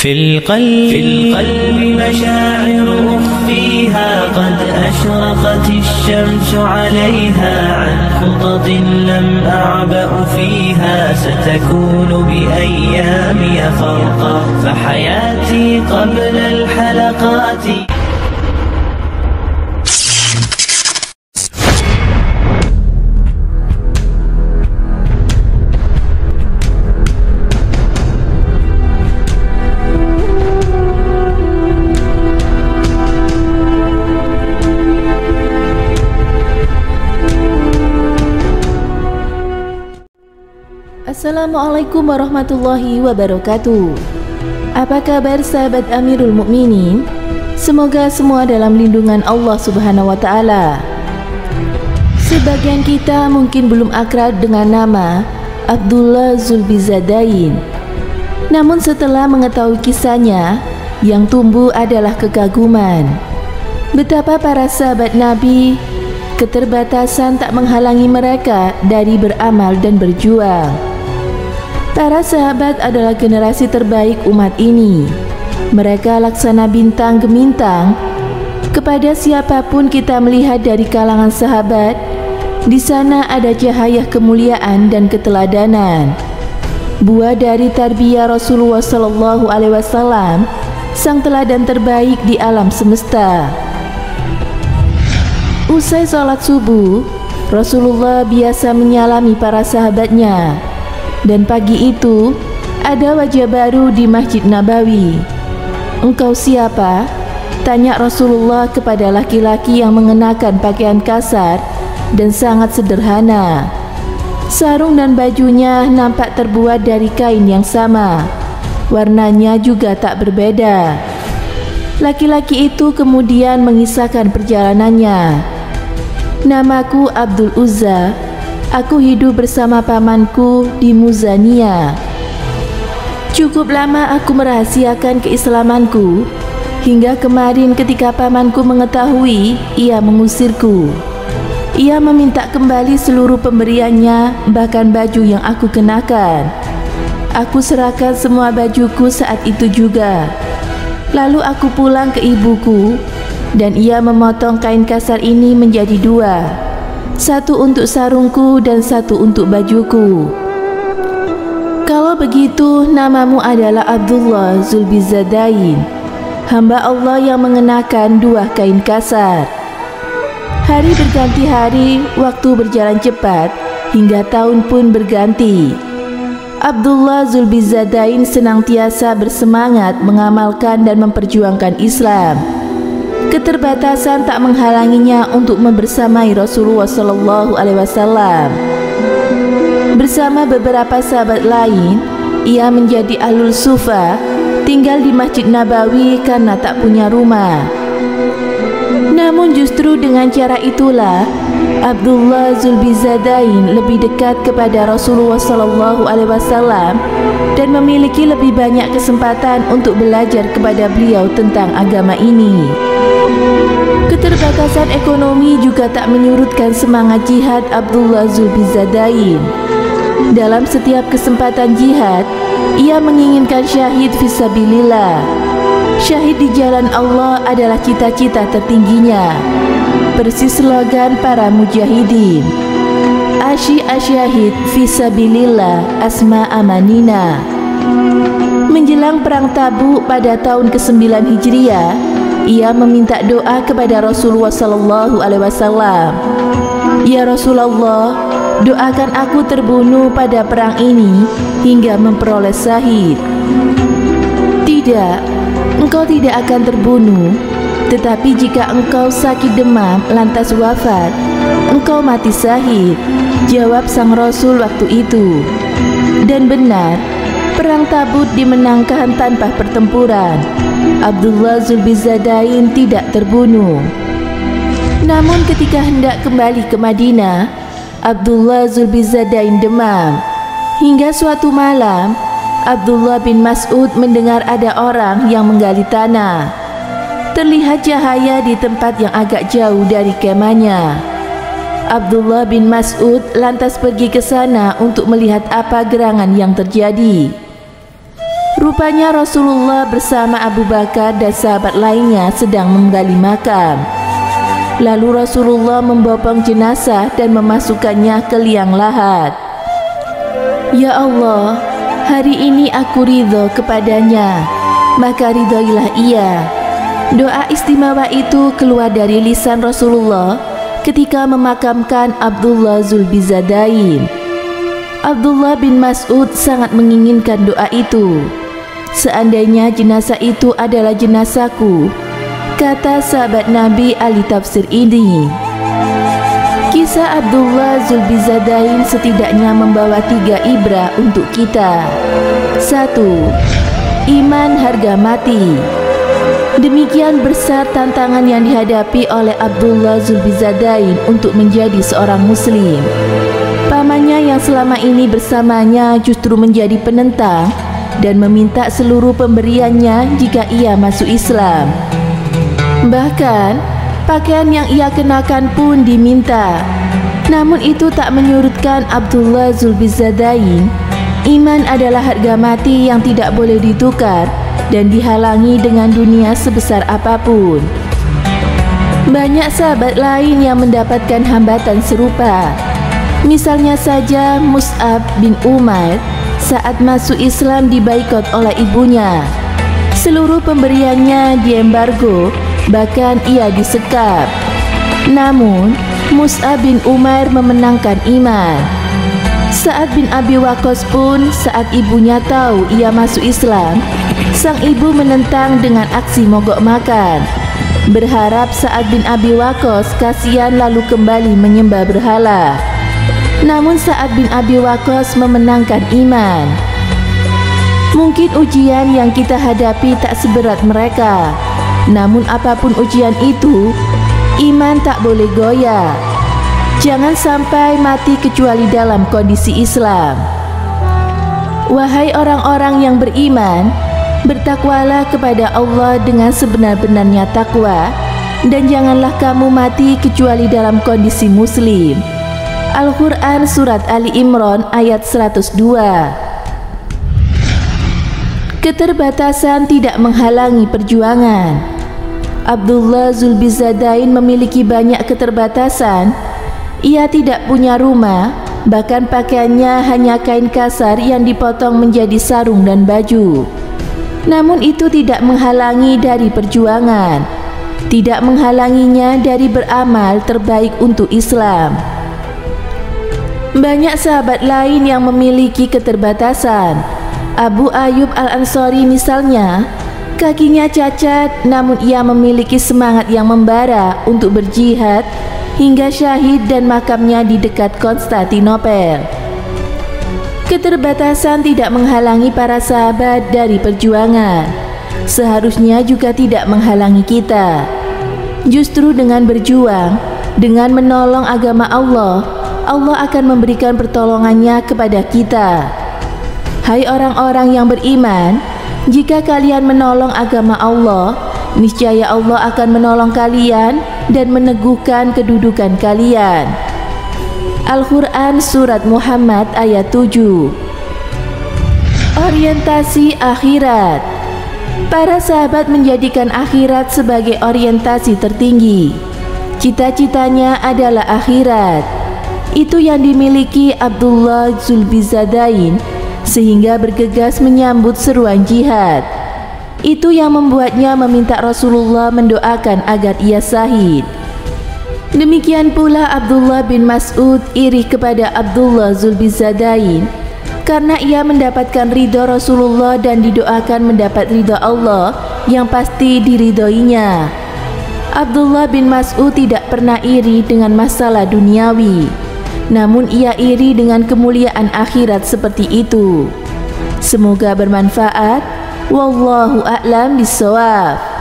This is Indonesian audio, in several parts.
في القلب مشاعر أخفيها قد أشرقت الشمس عليها عن خطط لم أعبأ فيها ستكون بأيامي فرقا فحياتي قبل الحلقات. Assalamualaikum warahmatullahi wabarakatuh. Apa kabar sahabat Amirul Mukminin? Semoga semua dalam lindungan Allah Subhanahu wa Ta'ala. Sebagian kita mungkin belum akrab dengan nama Abdullah Zulbizadain. Namun setelah mengetahui kisahnya, yang tumbuh adalah kekaguman. Betapa para sahabat Nabi, keterbatasan tak menghalangi mereka dari beramal dan berjuang. Para sahabat adalah generasi terbaik umat ini. Mereka laksana bintang gemintang. Kepada siapapun kita melihat dari kalangan sahabat, di sana ada cahaya kemuliaan dan keteladanan. Buah dari tarbiyah Rasulullah SAW, sang teladan terbaik di alam semesta. Usai sholat subuh, Rasulullah biasa menyalami para sahabatnya. Dan pagi itu, ada wajah baru di Masjid Nabawi. "Engkau siapa?" tanya Rasulullah kepada laki-laki yang mengenakan pakaian kasar dan sangat sederhana. Sarung dan bajunya nampak terbuat dari kain yang sama. Warnanya juga tak berbeda. Laki-laki itu kemudian mengisahkan perjalanannya. "Namaku Abdul Uzza. Aku hidup bersama pamanku di Muzania. Cukup lama aku merahasiakan keislamanku, hingga kemarin ketika pamanku mengetahui, ia mengusirku. Ia meminta kembali seluruh pemberiannya, bahkan baju yang aku kenakan. Aku serahkan semua bajuku saat itu juga. Lalu aku pulang ke ibuku, dan ia memotong kain kasar ini menjadi dua. Satu untuk sarungku dan satu untuk bajuku. Kalau begitu, namamu adalah Abdullah Zulbizadain, hamba Allah yang mengenakan dua kain kasar." Hari berganti hari, waktu berjalan cepat, hingga tahun pun berganti. Abdullah Zulbizadain senantiasa bersemangat mengamalkan dan memperjuangkan Islam. Keterbatasan tak menghalanginya untuk membersamai Rasulullah SAW. Bersama beberapa sahabat lain, ia menjadi ahlul sufa, tinggal di Masjid Nabawi karena tak punya rumah. Namun justru dengan cara itulah Abdullah Zulbizadain lebih dekat kepada Rasulullah SAW dan memiliki lebih banyak kesempatan untuk belajar kepada beliau tentang agama ini. Keterbatasan ekonomi juga tak menyurutkan semangat jihad Abdullah Zulbizadain. Dalam setiap kesempatan jihad, ia menginginkan syahid fisabilillah. Syahid di jalan Allah adalah cita-cita tertingginya. Persis slogan para mujahidin. Asyahid fisabilillah asma amanina. Menjelang perang Tabuk pada tahun ke-9 Hijriah, ia meminta doa kepada Rasulullah SAW. "Ya Rasulullah, doakan aku terbunuh pada perang ini hingga memperoleh syahid." "Tidak, engkau tidak akan terbunuh. Tetapi jika engkau sakit demam lantas wafat, engkau mati syahid," jawab sang Rasul waktu itu. Dan benar, perang Tabuk dimenangkan tanpa pertempuran. Abdullah Zulbizadain tidak terbunuh. Namun ketika hendak kembali ke Madinah, Abdullah Zulbizadain demam. Hingga suatu malam, Abdullah bin Mas'ud mendengar ada orang yang menggali tanah. Terlihat cahaya di tempat yang agak jauh dari kemahnya. Abdullah bin Mas'ud lantas pergi ke sana untuk melihat apa gerangan yang terjadi. Rupanya Rasulullah bersama Abu Bakar dan sahabat lainnya sedang menggali makam. Lalu Rasulullah membopong jenazah dan memasukkannya ke liang lahat. Ya Allah, hari ini aku ridho kepadanya, maka ridhoilah ia. Doa istimewa itu keluar dari lisan Rasulullah ketika memakamkan Abdullah Zulbizadain. Abdullah bin Mas'ud sangat menginginkan doa itu. Seandainya jenazah itu adalah jenazahku, kata sahabat Nabi ahli tafsir ini. Kisah Abdullah Zulbizadain setidaknya membawa 3 ibrah untuk kita. 1. Iman harga mati. Demikian besar tantangan yang dihadapi oleh Abdullah Zulbizadain untuk menjadi seorang muslim. Pamannya yang selama ini bersamanya justru menjadi penentang dan meminta seluruh pemberiannya jika ia masuk Islam. Bahkan pakaian yang ia kenakan pun diminta. Namun itu tak menyurutkan Abdullah Zulbizadain. Iman adalah harga mati yang tidak boleh ditukar dan dihalangi dengan dunia sebesar apapun. Banyak sahabat lain yang mendapatkan hambatan serupa. Misalnya saja Mus'ab bin Umair saat masuk Islam dibaikot oleh ibunya. Seluruh pemberiannya diembargo, bahkan ia disekap. Namun Mus'ab bin Umair memenangkan iman. Sa'ad bin Abi Waqqas pun saat ibunya tahu ia masuk Islam, sang ibu menentang dengan aksi mogok makan. Berharap Sa'ad bin Abi Waqqas kasihan lalu kembali menyembah berhala. Namun Sa'ad bin Abi Waqqas memenangkan iman. Mungkin ujian yang kita hadapi tak seberat mereka. Namun apapun ujian itu, iman tak boleh goyah. Jangan sampai mati kecuali dalam kondisi Islam. Wahai orang-orang yang beriman, bertakwalah kepada Allah dengan sebenar-benarnya takwa, dan janganlah kamu mati kecuali dalam kondisi muslim. Al-Quran Surat Ali Imran ayat 102. Keterbatasan tidak menghalangi perjuangan. Abdullah Zulbizadain memiliki banyak keterbatasan. Ia tidak punya rumah, bahkan pakaiannya hanya kain kasar yang dipotong menjadi sarung dan baju. Namun itu tidak menghalangi dari perjuangan, tidak menghalanginya dari beramal terbaik untuk Islam. Banyak sahabat lain yang memiliki keterbatasan. Abu Ayyub Al-Ansari misalnya, kakinya cacat namun ia memiliki semangat yang membara untuk berjihad hingga syahid dan makamnya di dekat Konstantinopel. Keterbatasan tidak menghalangi para sahabat dari perjuangan. Seharusnya juga tidak menghalangi kita. Justru dengan berjuang, dengan menolong agama Allah, Allah akan memberikan pertolongannya kepada kita. Hai orang-orang yang beriman, jika kalian menolong agama Allah, niscaya Allah akan menolong kalian dan meneguhkan kedudukan kalian. Al-Quran Surat Muhammad ayat 7. Orientasi akhirat. Para sahabat menjadikan akhirat sebagai orientasi tertinggi. Cita-citanya adalah akhirat. Itu yang dimiliki Abdullah Zulbizadain, sehingga bergegas menyambut seruan jihad. Itu yang membuatnya meminta Rasulullah mendoakan agar ia syahid. Demikian pula Abdullah bin Mas'ud iri kepada Abdullah Zulbizadain karena ia mendapatkan ridha Rasulullah dan didoakan mendapat ridha Allah yang pasti diridhoinya. Abdullah bin Mas'ud tidak pernah iri dengan masalah duniawi, namun ia iri dengan kemuliaan akhirat seperti itu. Semoga bermanfaat. Wallahu a'lam bishawab.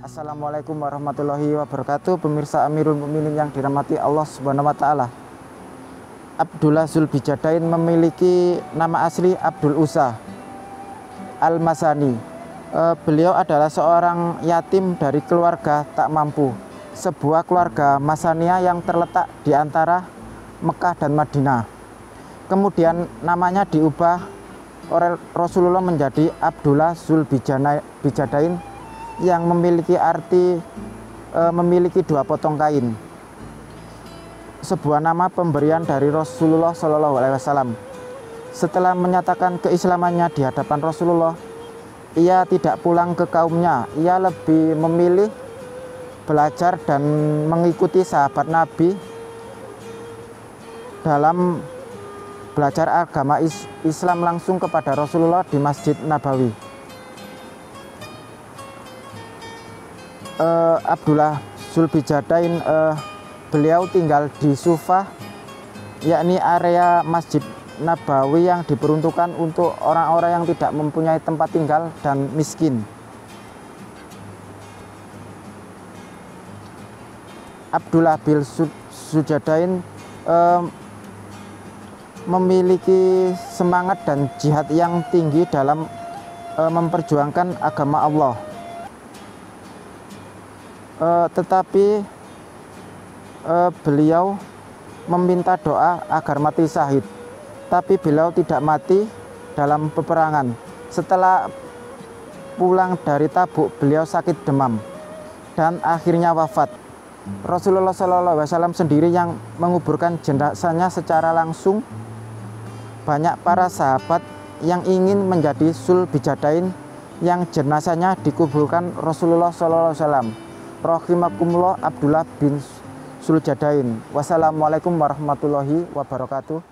Assalamualaikum Assalamualaikum warahmatullahi wabarakatuh. Pemirsa Amirul Mukminin yang dirahmati Allah Subhanahu wa taala. Abdullah Zulbijadain memiliki nama asli Abdul Usa Al-Masani. Beliau adalah seorang yatim dari keluarga tak mampu, sebuah keluarga Masaniyah yang terletak di antara Mekah dan Madinah. Kemudian namanya diubah oleh Rasulullah menjadi Abdullah Zulbijadain yang memiliki arti memiliki dua potong kain. Sebuah nama pemberian dari Rasulullah SAW. Setelah menyatakan keislamannya di hadapan Rasulullah, ia tidak pulang ke kaumnya. Ia lebih memilih belajar dan mengikuti sahabat Nabi dalam belajar agama Islam langsung kepada Rasulullah di Masjid Nabawi. Abdullah Zulbijadain beliau tinggal di Sufah, yakni area Masjid Nabawi yang diperuntukkan untuk orang-orang yang tidak mempunyai tempat tinggal dan miskin. Abdullah bin Zulbijadain memiliki semangat dan jihad yang tinggi dalam memperjuangkan agama Allah. Tetapi beliau meminta doa agar mati syahid, tapi beliau tidak mati dalam peperangan. Setelah pulang dari Tabuk, beliau sakit demam dan akhirnya wafat. Rasulullah SAW sendiri yang menguburkan jenazahnya secara langsung. Banyak para sahabat yang ingin menjadi Zulbijadain yang jenazahnya dikuburkan Rasulullah SAW. Rahimakumullah, Abdullah bin Zulbijadain. Wassalamualaikum warahmatullahi wabarakatuh.